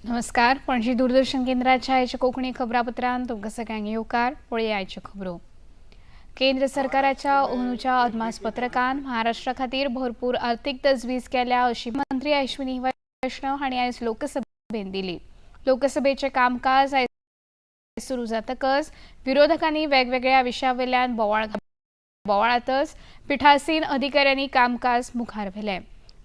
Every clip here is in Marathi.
नमस्कार. पणजी दूरदर्शन केंद्राच्या आयच्या कोकणी खबरापत्रांत तुमकां सगळ्यांक येवकार. पळया आयच्यो खबरो. केंद्र सरकाराच्या अंदूच्या अदमास पत्रकान महाराष्ट्रा खातीर भरपूर आर्थीक तजवीज केल्या अशी मंत्री अश्विनी वैष्णव हांणी आयज लोकसभेत दिली. लोकसभेचे कामकाज आयज सुरू जातकच विरोधकांनी वेगवेगळ्या विशयावेल्यान बोवाळातच पिठासीन अधिकाऱ्यांनी कामकाज मुखार व्हेलें.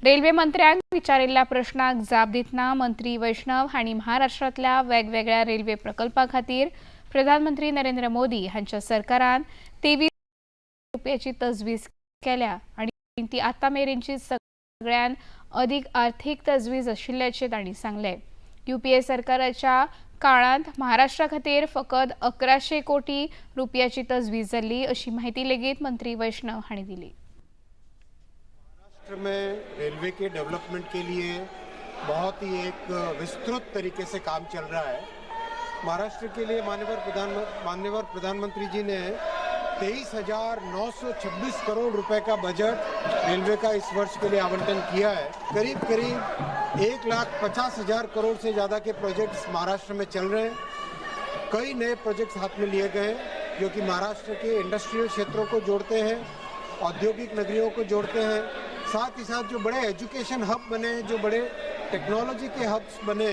रेल्वे मंत्र्यांक विचारिल्ल्या प्रश्नाक जाप दितना मंत्री वैष्णव हांणी महाराष्ट्रांतल्या वेगवेगळ्या रेल्वे प्रकल्पां खातीर प्रधानमंत्री नरेंद्र मोदी हांच्या सरकारान 23 रुपयाची तजवीज केल्या आनी ती आतां मेरेनची सगळ्यान अदीक आर्थीक तजवीज आशिल्ल्याचें तांणी सांगलें. UPA सरकाराच्या काळांत महाराष्ट्रा खातीर फकत 1100 कोटी रुपयाची तजवीज जाल्ली अशी माहिती लेगीत मंत्री वैष्णव हांणी दिली. महाराष्ट्र में रेलवे के डेवलपमेंट के लिए बहुत ही एक विस्तृत तरीके से काम चल रहा है. महाराष्ट्र के लिए माननीय प्रधानमंत्री जी ने 23,926 करोड़ रुपए का बजट रेलवे का इस वर्ष के लिए आवंटन किया है. करीब 1,50,000 करोड़ से ज़्यादा के प्रोजेक्ट्स महाराष्ट्र में चल रहे हैं. कई नए प्रोजेक्ट्स हाथ में लिए गए जो कि महाराष्ट्र के इंडस्ट्रियल क्षेत्रों को जोड़ते हैं, औद्योगिक नगरियों को जोड़ते हैं. साथ ही साथ जो बड़े एजुकेशन हब बने, जो बड़े टेक्नोलॉजी के हब्स बने,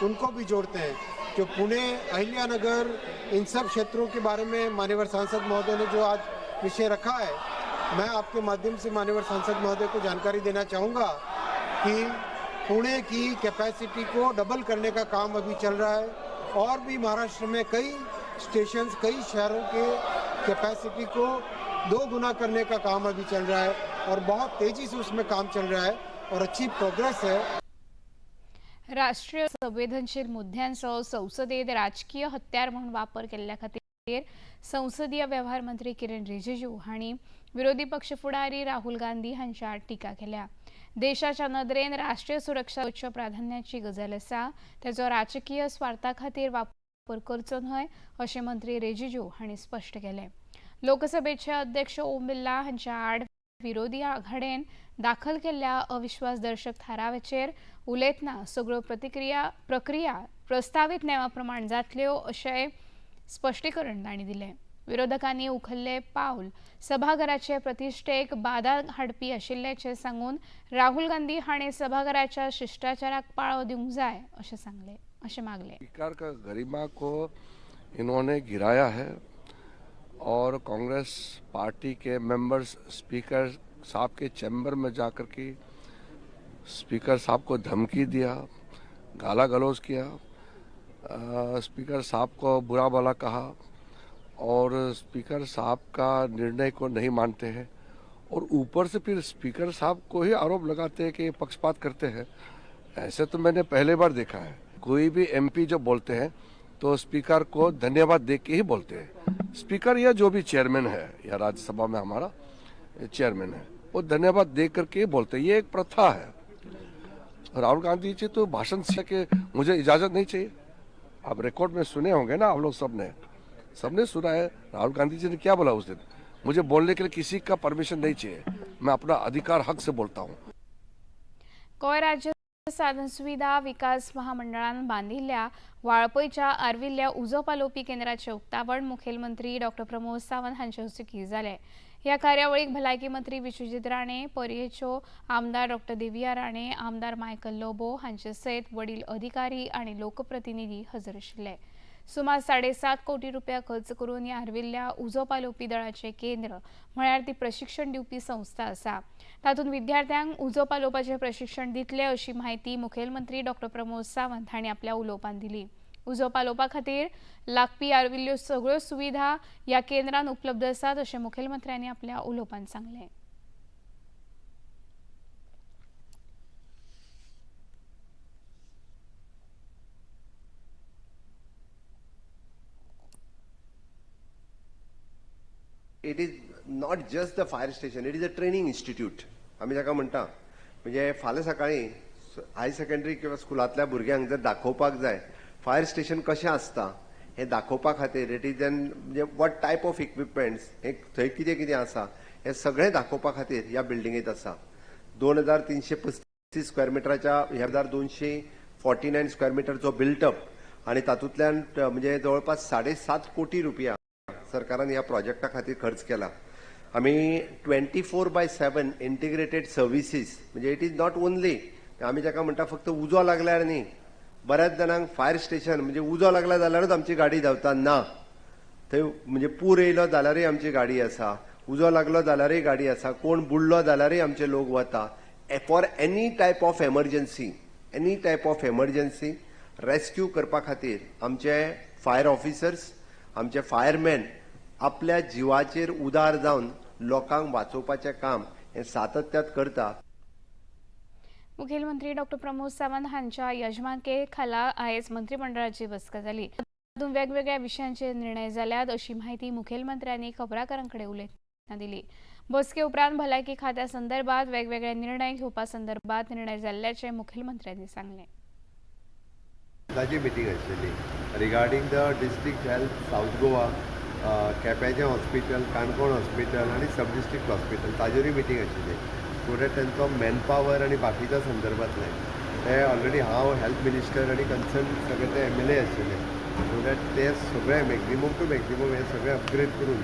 उनको भी जोड़ते हैं. जो पुणे, अहिल्यानगर, इन सब क्षेत्रों के बारे में माननीय सांसद महोदय ने जो आज विषय रखा है, मैं आपके माध्यम से माननीय सांसद महोदय को जानकारी देना चाहूँगा कि पुणे की कैपेसिटी को डबल करने का काम अभी चल रहा है और भी महाराष्ट्र में कई स्टेशंस, कई शहरों के कैपेसिटी को 2 गुना करने का काम अभी चल रहा है और बहुत तेजी से उसमें काम चल रहा है और अच्छी प्रोग्रेस है. राष्ट्रीय संवेदनशील मुद्द्यांचो संसदेत राजकीय हत्यार म्हणून वापर केल्ल्या खातीर संसदीय वेव्हार मंत्री किरण रिजिजू हांणी विरोधी पक्ष फुडारी राहुल गांधी हांच्या आड टिका केल्या. देशाच्या नदरेन राष्ट्रीय सुरक्षा उच्च प्राधान्याची गजाल आसा, तेचो राजकीय स्वार्था खातीर वापर करचो न्हय अशें मंत्री रिजिजू हांणी स्पश्ट केलें. लोकसभेचे अध्यक्ष ओम बिर्ला हांच्या आड विरोधी आघाडेन दाखल केल्ल्या अविश्वासदर्शक थारावाचेर उलयतना सगळ्यो प्रक्रिया प्रस्तावित नेमा प्रमाण जातल्यो अशें स्पश्टीकरण तांणी दिलें. विरोधकांनी उखल्लें पावल सभाघराचे प्रतिश्ठेक बाधा हाडपी आशिल्ल्याचें सांगून राहुल गांधी हांणी सभाघराच्या शिष्टाचाराक पाळो दिवंक जाय अशें मागलें. स्पीकर का गरिमा को इन्होंने गिराया है और कांग्रेस पार्टी के मेंबर्स स्पीकर साहब के चैम्बर में जाकर के स्पीकर साहब को धमकी दिया, गाला गलौज किया, स्पीकर साहब को बुरा भला कहा और स्पीकर साहब का निर्णय को नहीं मानते हैं और ऊपर से फिर स्पीकर साहब को ही आरोप लगाते हैं कि पक्षपात करते हैं. ऐसे तो मैंने पहले बार देखा है. कोई भी MP जो बोलते हैं तो स्पीकर को धन्यवाद दे के ही बोलते हैं. स्पीकर या जो भी चेयरमैन है या राज्यसभा में हमारा चेयरमैन है, वो धन्यवाद दे करके ही बोलते हैं. ये एक प्रथा है. राहुल गांधी जी तो भाषण से कि मुझे इजाजत नहीं चाहिए. आप रिकॉर्ड में सुने होंगे ना, आप लोग सबने सुना है. राहुल गांधी जी ने क्या बोला उस दिन, मुझे बोलने के लिए किसी का परमिशन नहीं चाहिए, मैं अपना अधिकार हक से बोलता हूँ. गोंय राज्य साधन सुविधा विकास महामंडळान बांदिल्ल्या वाळपयच्या आर्विल्ल्या उजो पालोवपी केंद्राचे उक्तावण मुखेलमंत्री डॉ. प्रमोद सावंत हांचे हस्तुकीं जालें. ह्या कार्यावळीक भलायकी मंत्री विश्वजीत राणे, पर्येच्यो आमदार डॉ. दिव्या राणे, आमदार मायकल लोबो हांचे सयत वडील अधिकारी आनी लोकप्रतिनिधी हजर आशिल्ले. सुमार 7.5 कोटी रुपया खर्च करून ह्या आर्विल्ल्या उजो पालोवपी दळाचे केंद्र म्हळ्यार ती प्रशिक्षण दिवपी संस्था आसा. तातूंत विद्यार्थ्यांक उजो पालोवपाचें प्रशिक्षण दितले अशी माहिती मुखेलमंत्री डॉ. प्रमोद सावंत हांणी आपल्या उलोवपांत दिली. उजो पालोवपा खातीर लागपी आर्विल्ल्यो सगळ्यो सुविधा ह्या केंद्रांत उपलब्ध आसात अशें मुखेलमंत्र्यांनी आपल्या उलोवपांत सांगलें. It is not just the fire station, it is a training institute. आम्ही जाका म्हणटा म्हणजे फाल्यां सकाळी हाय सेकंडरी किंवा स्कुलांतल्या भुरग्यांक जर दाखोवपाक जाय फायर स्टेशन कशें आसता हे दाखोवपा खातीर इट इज एन म्हणजे वॉट टायप ऑफ इक्विपमेंट्स हे थंय कितें कितें आसा हे सगळें दाखोवपा खातीर ह्या बिल्डिंगेत आसा. 2,335 स्क्वेअर मिटराच्या 1,200 49 स्क्वेअर मीटरचो बिल्टअप आणि तातूंतल्यान म्हणजे जवळपास 7.5 कोटी रुपया सरकारान ह्या प्रोजेक्टा खातीर खर्च केला. आमी 24/7 इंटिग्रेटेड सर्विसीस म्हणजे इट इज नॉट ओनली आमी जाका म्हणटा फक्त उजो लागल्यार न्ही, बऱ्याच जाणांक फायर स्टेशन म्हणजे उजो लागला जाल्यारूच आमची गाडी धांवता ना, थंय म्हणजे पूर येयलो जाल्यारूय आमची गाडी आसा, उजो लागलो जाल्यारूय गाडी आसा, कोण बुडलो जाल्यारूय आमचे लोक वता. For any type of emergency rescue करपा खातीर आमचे फायर ऑफिसर्स, आमचे फायरमॅन आपल्या जिवाचेर उदार जावन लोकांक वाचोवपाचें काम हें सातत्यात करता. मुखेलमंत्री डॉक्टर प्रमोद सावंत हांच्या यजमानके खाला आयज मंत्रिमंडळाची बसका जाली. तातूंत वेगवेगळ्या विशयांचेर निर्णय जाल्यात अशी माहिती मुखेलमंत्र्यांनी खबराकारांकडे उलयतना दिली. बसके उपरांत भलायकी खात्या संदर्भात वेगवेगळे निर्णय घेवपा संदर्भात निर्णय जाल्ल्याचे मुखेलमंत्र्यांनी सांगले. ताची मिटींग आशिल्ली regarding the district health south Goa, केपेंचें हॉस्पिटल, काणकोण हॉस्पिटल आणि सब डिस्ट्रिक्ट हॉस्पिटल ताजेरूय मिटींग आशिल्ली. फुडें तांचो मॅनपावर आणि बाकीच्या संदर्भांतले हे ऑलरेडी हांव हेल्थ मिनिस्टर आणि कन्सर्न सगळे ते MLA आशिल्ले. फुडें ते सगळे मॅक्झिमम टू मॅक्झिमम हे सगळे अपग्रेड करून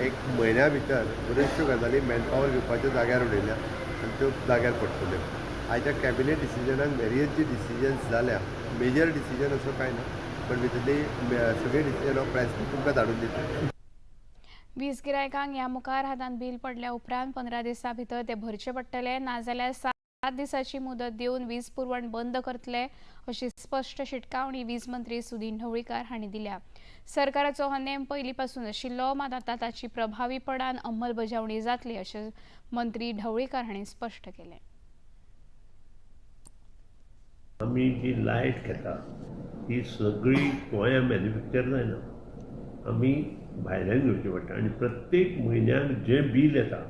एक म्हयन्या भितर बऱ्योचश्यो गजाली मॅनपावर घेवपाच्या जाग्यार उडयल्या आनी त्यो जाग्यार पडटल्यो. आयच्या कॅबिनेट डिसिजनान वेरियस जी डिसिजन्स जाल्या, मेजर डिसिजन असो कांय ना, पण भितरली सगळी डिसिजन हांव प्रेस तुमकां धाडून दिता. वीज गिरायकांक ह्या मुखार हातांत बील पडल्या उपरांत 15 दिसां भितर ते भरचे पडटले, नाजाल्यार 7 दिसांची मुदत दिवन वीज पुरवण बंद करतले अशी स्पश्ट शिटकावणी वीज मंत्री सुदीन ढवळीकार हांणी दिल्या. सरकाराचो हो नेम पयलीं पासून आशिल्लो, मात आतां ताची प्रभावीपणान अंमलबजावणी जातली अशें मंत्री ढवळीकार हांणी स्पश्ट केलें. आमी जी लायट घेता ती सगळी गोंया मॅन्युफॅक्चर जायना, आमी भायल्यान घेवची पडटा आनी प्रत्येक म्हयन्याक जें बील येता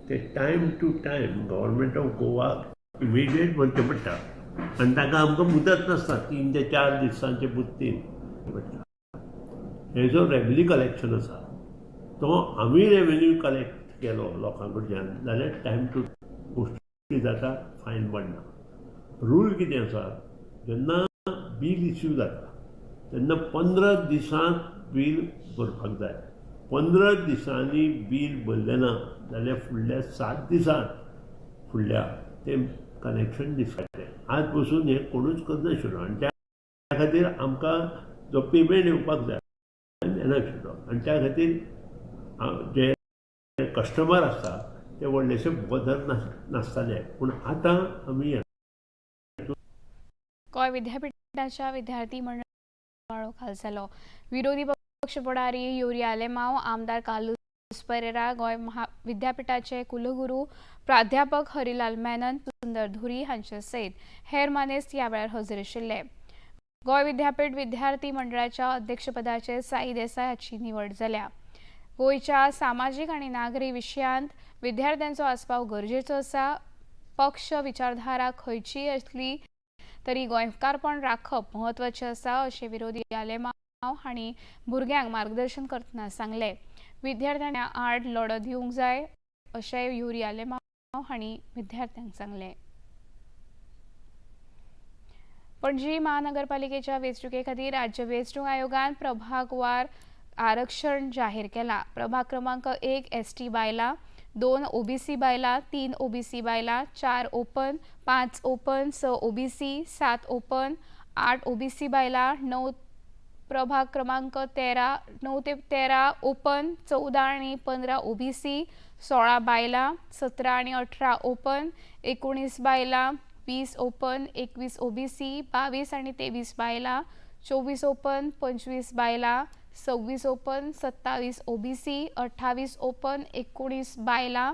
तें time to time government of गोवाक इमिडिएट भरचें पडटा आनी ताका आमकां मुदत नासता 3 ते 4 दिसांचे मुदतीन पडटा. हे जो रेव्हेन्यू कलेक्शन आसा तो आमी रेव्हेन्यू कलेक्ट केलो लोकां कडच्यान जाल्यार टायम टू गोश्टी जाता, फायन पडना. रूल कितें आसा, जेन्ना बील इश्यू जाता तेन्ना 15 दिसांत बील भरपाक जाय. 15 दिसांनी बील भरलें ना जाल्यार फुडल्या 7 दिसांत फुडल्या तें कनेक्शन दिसपाचें. आज पसून हें कोणूच करनाशिल्लो आनी त्या खातीर आमकां जो पेमेंट येवपाक जाय येनाशिल्लो आनी त्या खातीर जे कस्टमर आसता ते व्हडलेशे बदल नासताले. पूण आतां आमी गोंय विद्यापीठाच्या विद्यार्थी मंडळ खाल जालो. विरोधी पक्ष फुडारी युरी आलेमांव, आमदार कार्लोस पेरेरा, गोंय विद्यापीठाचे कुलगुरू प्राध्यापक हरिलाल मेनन, सुंदर धुरी हांचे सयत हेर मानेस्त ह्या वेळार हजर आशिल्ले. गोंय विद्यापीठ विद्यार्थी मंडळाच्या अध्यक्षपदाचेर साई देसाय हाची निवड जाल्या. गोंयच्या सामाजीक आनी नागरी विशयांत विद्यार्थ्यांचो आस्पाव गरजेचो आसा. पक्ष विचारधारा खंयचीय असली तरी गोंयकारपण राखप म्हत्वाचें आसा अशें विरोधी आलेमांव हांणी भुरग्यांक मार्गदर्शन करतना सांगलें. विद्यार्थ्यांच्या आड लढो दिवंक जाय अशें युरी आलेमांव हांणी विद्यार्थ्यांक सांगलें. पणजी महानगरपालिकेच्या वेंचणुके खातीर राज्य वेंचणूक आयोगान प्रभागवार आरक्षण जाहीर केलां. प्रभाग क्रमांक 1 ST बायलां, 2 OBC बायलां, 3 OBC बायलां, 4 open, 5 open, 6 OBC, 7 open, 8 OBC बायलां, 9 प्रभाग क्रमांक 9 ते 13 ओपन, 14 आणि 15 OBC, 16 बायलां, 17 आणि 18 ओपन, 19 बायलां, 20 ओपन, 21 OBC, 22 आणि 23 बायलां, 24 ओपन, 25 बायलां, 26 ओपन, 27 OBC, 28 ओपन, 19 बायलां,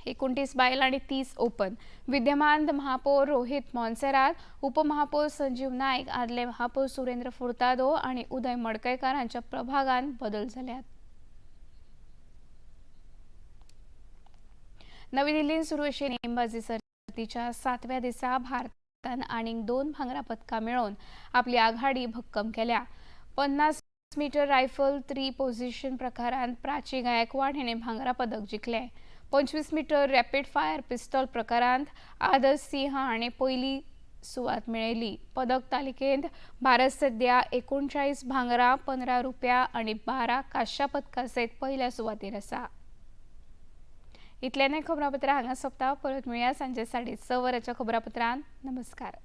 29 बायलां आणि 30 ओपन. विद्यमान महापौर रोहित मोन्सेरात, उपमहापौर संजीव नाईक, आदले महापौर सुरेंद्र फुर्तादो आणि उदय मडकयकार हांच्या प्रभागांत बदल जाल्यात. नवी दिल्लीत सुरू आशिल्ल्या नेमबाजी सर्तीच्या 7व्या दिसा भारतान आनीक 2 भांगरा पदकां मेळोवन आपली आघाडी भक्कम केल्या. 50 मीटर रायफल 3 पोझिशन प्रकारांत प्राची गायकवाड हिणें भांगरा पदक जिखलें. 25 मीटर रॅपीड फायर पिस्तॉल प्रकारांत आदर्श सिंह हाणें पयली सुवात मेळयली. पदक तालिकेंत भारत सध्या 39 भांगरा, 15 रुपया आणि 12 कांस्य पदकां सयत पयल्या सुवातेर आसा. इतल्यान खबरापत्र हांगा सोंपता. परत मेळया सांजे 6:30 वरांच्या खबरापत्रांत. नमस्कार.